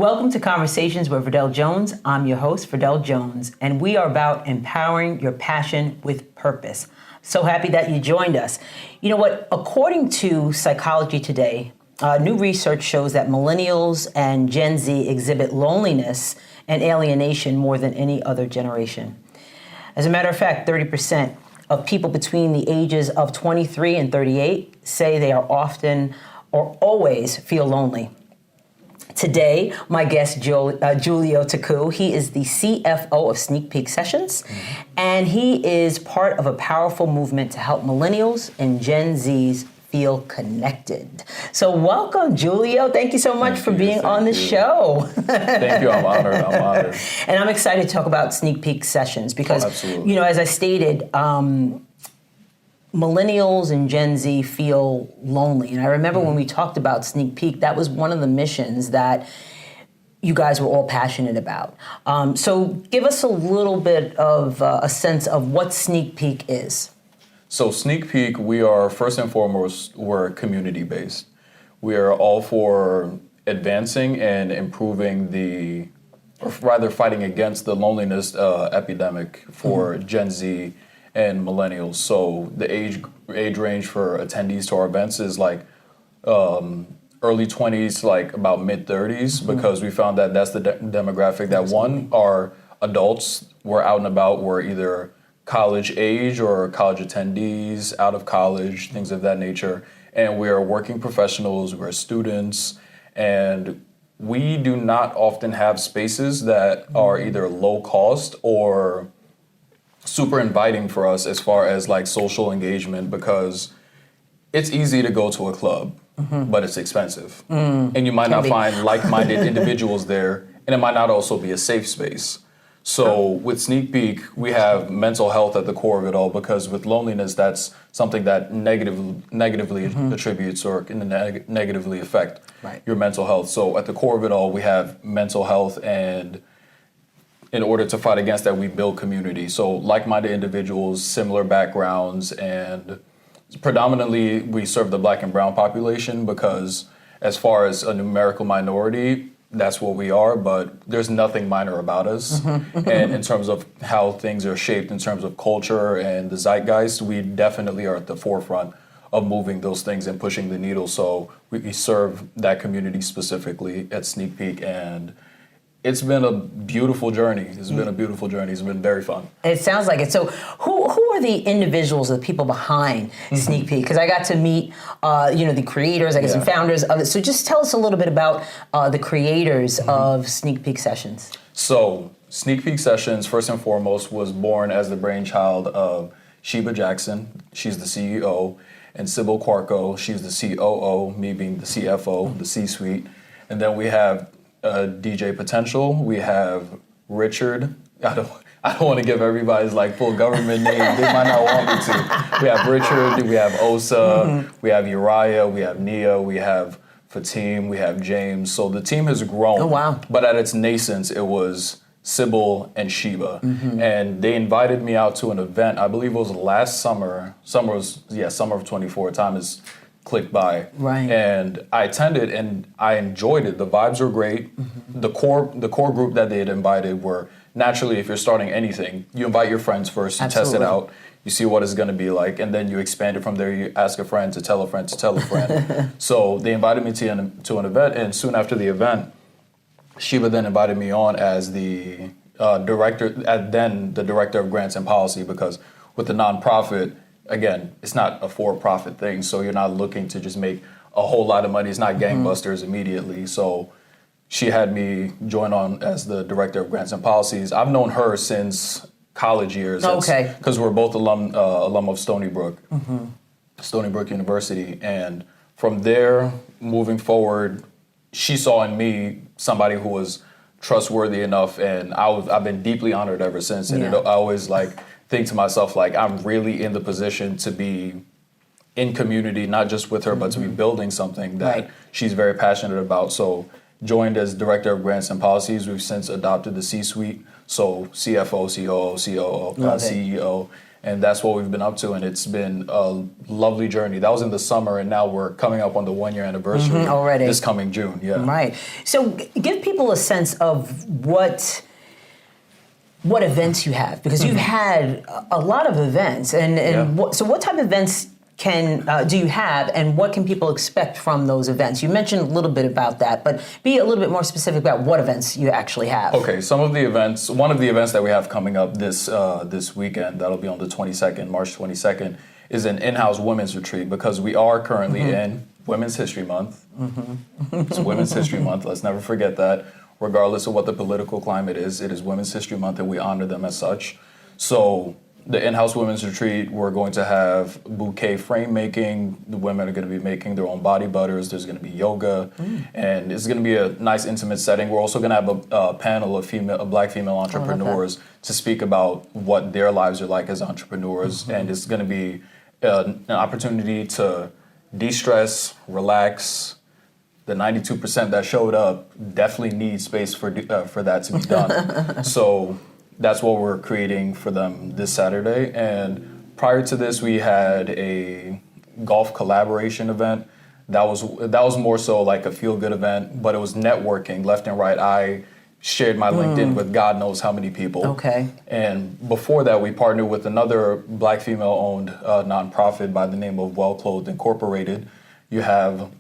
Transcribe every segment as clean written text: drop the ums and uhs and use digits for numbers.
Welcome to Conversations with Verdel Jones. I'm your host, Verdel Jones, and we are about empowering your passion with purpose. So happy that you joined us. You know what? According to Psychology Today, new research shows that Millennials and Gen Z exhibit loneliness and alienation more than any other generation. As a matter of fact, 30% of people between the ages of 23 and 38 say they are often or always feel lonely. Today, my guest, Julio Taku, he is the CFO of SneakPeekSessions, and he is part of a powerful movement to help Millennials and Gen Zs feel connected. So welcome, Julio. Thank you so much for being on the show. Thank you. I'm honored. And I'm excited to talk about SneakPeekSessions because, you know, as I stated, Millennials and Gen Z feel lonely. And I remember when we talked about Sneak Peek, that was one of the missions that you guys were all passionate about. So give us a little bit of a sense of what Sneak Peek is. So Sneak Peek, we are first and foremost, we're community-based. We are all for advancing and improving or rather fighting against the loneliness epidemic for Gen Z and millennials. So the age range for attendees to our events is like early 20s, like about mid 30s, because we found that that's the demographic that are adults, we're out and about, we're either college age or college attendees, out of college, things of that nature. And we are working professionals, we're students, and we do not often have spaces that are either low cost or super inviting for us as far as like social engagement, because it's easy to go to a club, but it's expensive. And you might not find like-minded individuals there, and it might not also be a safe space. So with Sneak Peek, we have mental health at the core of it all, because with loneliness, that's something that negatively attributes or can negatively affect your mental health. So at the core of it all, we have mental health, and in order to fight against that, we build community. So like-minded individuals, similar backgrounds, and predominantly we serve the Black and brown population, because as far as a numerical minority, that's what we are, but there's nothing minor about us. And in terms of how things are shaped in terms of culture and the zeitgeist, we definitely are at the forefront of moving those things and pushing the needle. So we serve that community specifically at Sneak Peek, and it's been a beautiful journey. It's been very fun. It sounds like it. So who are the individuals, the people behind Sneak Peek? Because I got to meet, the creators, I guess, and founders of it. So just tell us a little bit about the creators of SneakPeekSessions. So SneakPeekSessions, first and foremost, was born as the brainchild of Sheba Jackson. She's the CEO. And Sybil Quarko, she's the COO, me being the CFO, the C-suite. And then we have DJ Potential. We have Richard. I don't want to give everybody's like full government name. They might not want me to. We have Richard. We have Osa. We have Uriah. We have Nia. We have Fatim. We have James. So the team has grown. Oh wow! But at its nascence, it was Sybil and Sheba, and they invited me out to an event. I believe it was last summer. Summer of 24. Time is clicked by, and I attended and I enjoyed it. The vibes were great. The core group that they had invited were, naturally, if you're starting anything, you invite your friends first, you test it out, you see what it's going to be like, and then you expand it from there. You ask a friend to tell a friend to tell a friend. So they invited me to an event, and soon after the event, Sheba then invited me on as the director of grants and policy, because with the nonprofit, again, it's not a for-profit thing, so you're not looking to just make a whole lot of money. It's not gangbusters immediately. So she had me join on as the director of grants and policies. I've known her since college years. Okay. Because we're both alum of Stony Brook University. And from there, moving forward, she saw in me somebody who was trustworthy enough, and I've been deeply honored ever since. And I always think to myself, like, I'm really in the position to be in community, not just with her, but to be building something that she's very passionate about. So joined as director of grants and policies. We've since adopted the C-suite, so CFO, COO, CEO, And that's what we've been up to, and it's been a lovely journey. That was in the summer, and now we're coming up on the 1 year anniversary already. this coming June. Yeah. Right. So give people a sense of what events you have, because you've had a lot of events, and so what type of events do you have, and what can people expect from those events? You mentioned a little bit about that, but be a little bit more specific about what events you actually have. Okay, one of the events that we have coming up this weekend, that'll be on the 22nd, March 22nd, is an in-house women's retreat, because we are currently in Women's History Month. It's Women's History Month, let's never forget that. Regardless of what the political climate is, it is Women's History Month, and we honor them as such. So the in-house women's retreat, we're going to have bouquet frame making. The women are going to be making their own body butters. There's going to be yoga, and it's going to be a nice, intimate setting. We're also going to have a panel of Black female entrepreneurs to speak about what their lives are like as entrepreneurs, and it's going to be an opportunity to de-stress, relax. The 92% that showed up definitely need space for that to be done. So that's what we're creating for them this Saturday. And prior to this, we had a golf collaboration event. That was more so like a feel-good event, but it was networking left and right. I shared my LinkedIn with God knows how many people. Okay. And before that, we partnered with another Black female-owned nonprofit by the name of Well Clothed Incorporated. You have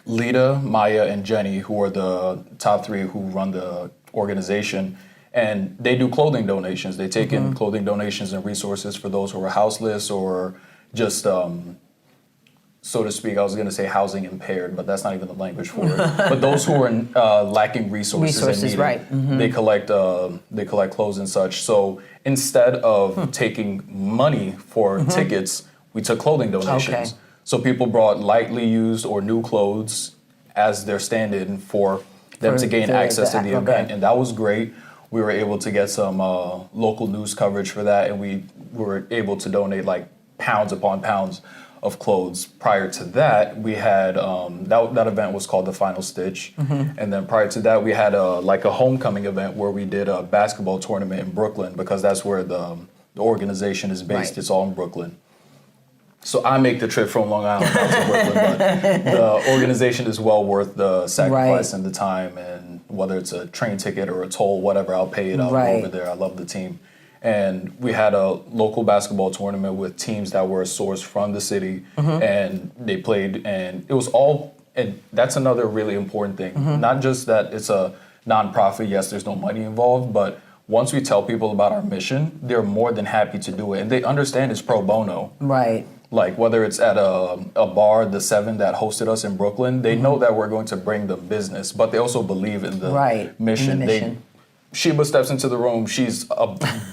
Lita, Maya, and Jenny, who are the top three who run the organization. And they do clothing donations. They take in clothing donations and resources for those who are houseless or just, so to speak, I was going to say housing impaired, but that's not even the language for it. But those who are lacking resources and needing, right. they collect clothes and such. So instead of taking money for tickets, we took clothing donations. Okay. So people brought lightly used or new clothes as their stand-in for them to gain access to the event, and that was great. We were able to get some local news coverage for that, and we were able to donate like pounds upon pounds of clothes. Prior to that, we had that event was called The Final Stitch, and then prior to that, we had a homecoming event where we did a basketball tournament in Brooklyn, because that's where the organization is based. Right. It's all in Brooklyn. So I make the trip from Long Island down to Brooklyn, but the organization is well worth the sacrifice and the time, and whether it's a train ticket or a toll, whatever, I'll pay it. I'll go over there. I love the team. And we had a local basketball tournament with teams that were sourced from the city, and they played, and it was all, and that's another really important thing. Not just that it's a nonprofit, yes, there's no money involved, but once we tell people about our mission, they're more than happy to do it, and they understand it's pro bono. Right. Like whether it's at a bar, the Seven that hosted us in Brooklyn, they know that we're going to bring them business, but they also believe in the mission. Sheba steps into the room, she's a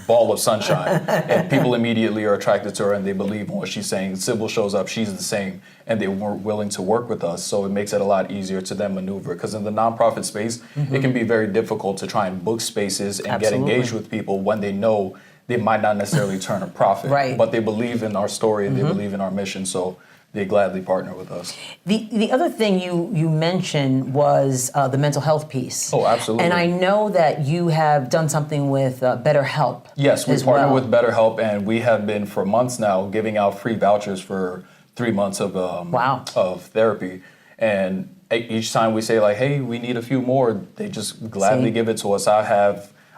ball of sunshine, and people immediately are attracted to her and they believe in what she's saying. Sybil shows up, she's the same, and they weren't willing to work with us, so it makes it a lot easier to then maneuver, because in the nonprofit space, it can be very difficult to try and book spaces and get engaged with people when they know they might not necessarily turn a profit, but they believe in our story and they believe in our mission, so they gladly partner with us. The other thing you mentioned was the mental health piece. Oh, absolutely. And I know that you have done something with BetterHelp. Yes, we partner with BetterHelp, and we have been for months now giving out free vouchers for 3 months of therapy. And each time we say like, hey, we need a few more, they just gladly give it to us.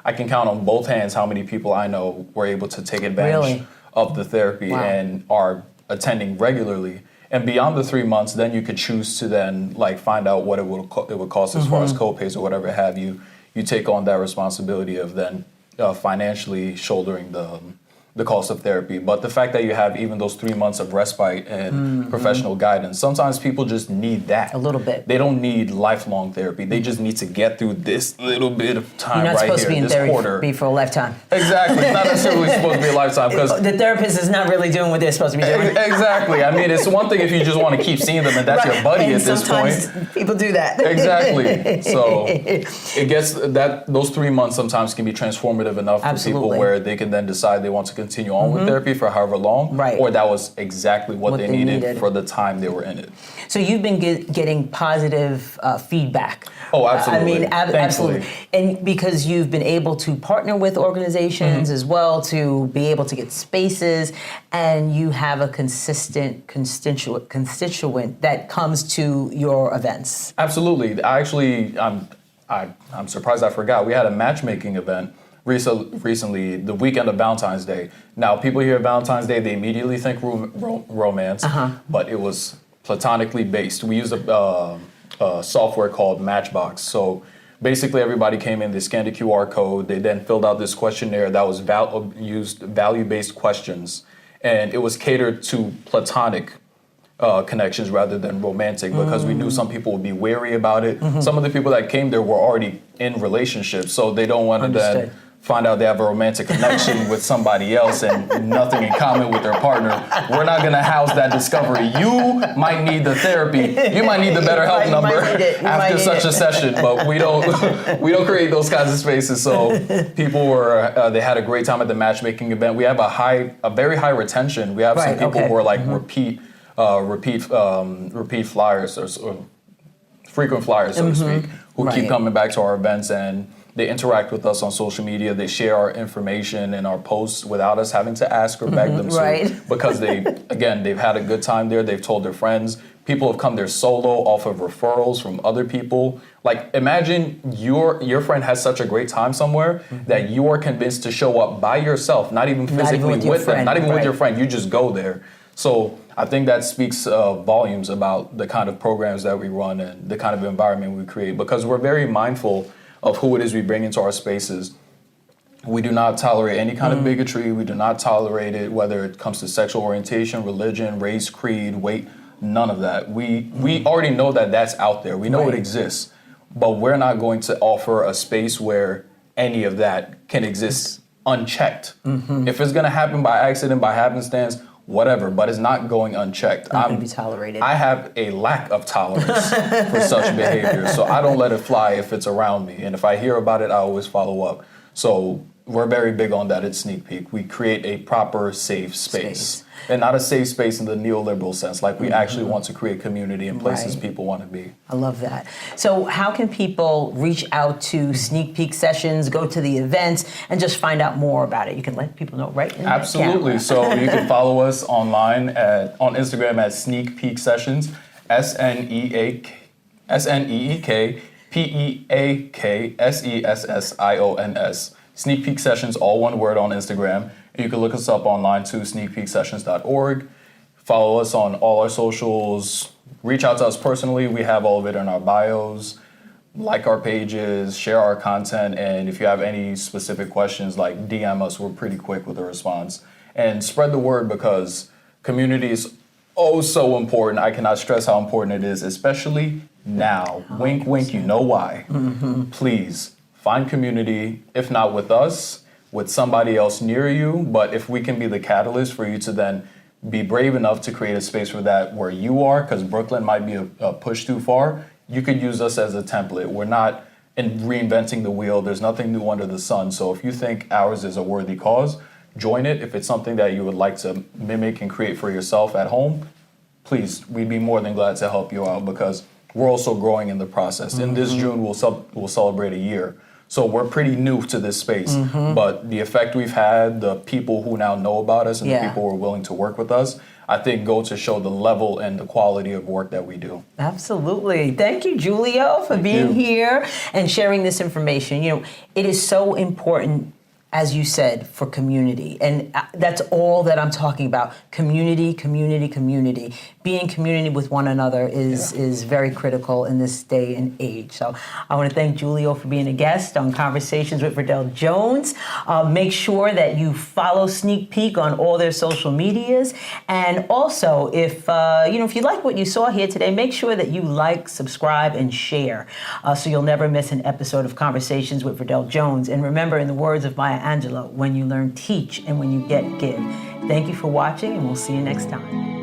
I can count on both hands how many people I know were able to take advantage of the therapy and are attending regularly. And beyond the 3 months, then you could choose to then like find out what it would cost as far as co-pays or whatever have you. You take on that responsibility of then financially shouldering the cost of therapy. But the fact that you have even those 3 months of respite and professional guidance, sometimes people just need that. A little bit. They don't need lifelong therapy. They just need to get through this little bit of time You're not right supposed here, to be in this therapy quarter. for a lifetime. Exactly. It's not necessarily supposed to be a lifetime, because the therapist is not really doing what they're supposed to be doing. Exactly. I mean, it's one thing if you just want to keep seeing them and that's your buddy and at this point. Sometimes people do that. Exactly. So it gets that those 3 months sometimes can be transformative enough for people where they can then decide they want to continue on with therapy for however long, Right. or that was exactly what they needed for the time they were in it. So you've been getting positive feedback. Oh, absolutely. I mean, absolutely. And because you've been able to partner with organizations as well to be able to get spaces, and you have a consistent constituent that comes to your events. Absolutely. I'm surprised I forgot. We had a matchmaking event recently, the weekend of Valentine's Day. Now, people hear Valentine's Day, they immediately think romance, but it was platonically based. We used a software called Matchbox. So basically, everybody came in, they scanned a QR code, they then filled out this questionnaire that was used value-based questions, and it was catered to platonic connections rather than romantic, because we knew some people would be wary about it. Some of the people that came there were already in relationships, so they don't want to then find out they have a romantic connection with somebody else and nothing in common with their partner. We're not going to house that discovery. You might need the therapy. You might need the BetterHelp number after such a session, but we don't create those kinds of spaces. So people were they had a great time at the matchmaking event. We have a very high retention. We have some people who are like repeat flyers or frequent flyers, so to speak, who keep coming back to our events, and they interact with us on social media. They share our information and our posts without us having to ask or beg them to, because they've had a good time there. They've told their friends. People have come there solo off of referrals from other people. Like, imagine your friend has such a great time somewhere that you are convinced to show up by yourself, not even physically with them, not even with your friend. You just go there. So I think that speaks volumes about the kind of programs that we run and the kind of environment we create, because we're very mindful of who it is we bring into our spaces. We do not tolerate any kind of bigotry. We do not tolerate it, whether it comes to sexual orientation, religion, race, creed, weight, none of that. We already know that that's out there. We know it exists, but we're not going to offer a space where any of that can exist unchecked. If it's gonna happen by accident, by happenstance, whatever, but it's not going unchecked. Not going to be tolerated. I have a lack of tolerance for such behavior, so I don't let it fly if it's around me. And if I hear about it, I always follow up. So we're very big on that at Sneak Peek. We create a proper safe space. And not a safe space in the neoliberal sense. Like, we actually want to create community in places people want to be. I love that. So how can people reach out to Sneak Peek Sessions, go to the events, and just find out more about it? You can let people know right in Absolutely. So you can follow us online on Instagram at SneakPeekSessions, SneakPeekSessions, Sneak Peek Sessions, all one word on Instagram. And you can look us up online too, sneakpeeksessions.org. Follow us on all our socials. Reach out to us personally. We have all of it in our bios. Like our pages, share our content, and if you have any specific questions, like DM us. We're pretty quick with a response. And spread the word, because community is so important. I cannot stress how important it is, especially now. 100%. Wink, wink, you know why. Please find community, if not with us, with somebody else near you. But if we can be the catalyst for you to then be brave enough to create a space for that where you are, because Brooklyn might be a push too far, you could use us as a template. We're not reinventing the wheel. There's nothing new under the sun. So if you think ours is a worthy cause, join it. If it's something that you would like to mimic and create for yourself at home, please, we'd be more than glad to help you out, because we're also growing in the process. In this June, we'll celebrate a year. So we're pretty new to this space, but the effect we've had, the people who now know about us and the people who are willing to work with us, I think go to show the level and the quality of work that we do. Absolutely. Thank you, Julio, for being here and sharing this information. You know, it is so important, as you said, for community. And that's all that I'm talking about. Community, community, community. Being community with one another is very critical in this day and age. So I want to thank Julio for being a guest on Conversations with Verdel Jones. Make sure that you follow Sneak Peek on all their social medias. And also, if you like what you saw here today, make sure that you like, subscribe, and share, so you'll never miss an episode of Conversations with Verdel Jones. And remember, in the words of Maya Angelou, when you learn, teach, and when you get, give. Thank you for watching, and we'll see you next time.